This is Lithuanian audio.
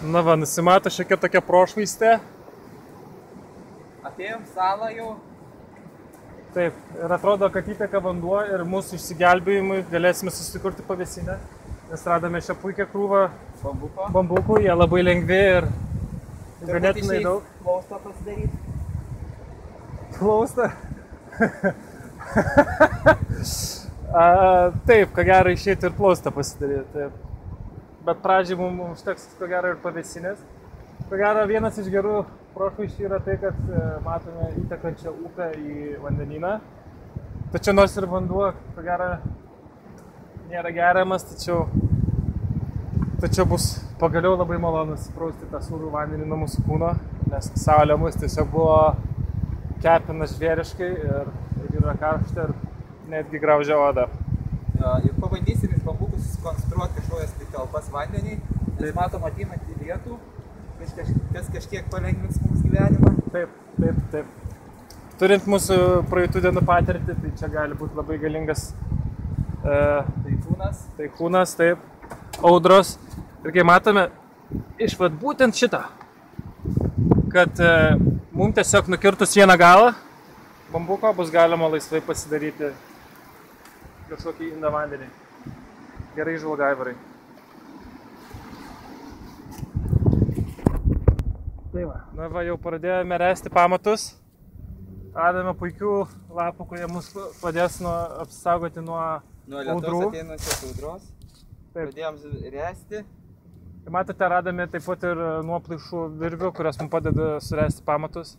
Na va, nusimato šiokia tokia prošvaistė. Atėjom salą jau. Taip, ir atrodo, kad įteka vanduo ir mūsų išsigelbėjimui galėsime susikurti pavėsinę, nes radome šią puikią krūvą bambukų, jie labai lengvi ir ganėtinai daug. Plaustą pasidaryti. Plaustą? Taip, ko gero išėti ir plaustą pasidaryti. Taip. Bet pradžiai mums užteks ko gero ir pavėsinės. Ko gero vienas iš gerų prošvaisčių yra tai, kad matome įtekančią upę į vandenyną. Tačiau nors ir vanduo, ko gero, nėra geriamas, tačiau bus pagaliau labai malonu įsiprausti tą sūrų vandenį nuo mūsų kūno, nes saulė mus tiesiog buvo kepina žvėriškai ir yra karšta ir netgi graužia odą. Ir pabandysim iš bambukų susikonstruoti kažkokias talpas vandenį, nes matom ateinantį lietų. Kas kažkiek palengvins mums gyvenimą. Taip. Turint mūsų praeitų dienų patirtį, tai čia gali būti labai galingas taifūnas, taip, audros. Ir kai matome iš būtent šitą, kad mums tiesiog nukirtus vieną galą bambuko bus galima laisvai pasidaryti kažkokį indą vandenį. Gerai žvalgaivarai. Tai va. Na va, jau pradėjome ręsti pamatus. Radome puikių lapų, kurie mus padės apsaugoti nuo audrų. Nuo ateinančios audros. Pradėjom ręsti. Tai matote, radome taip pat ir nuoplaišų virvių, kurios mums padeda suręsti pamatus.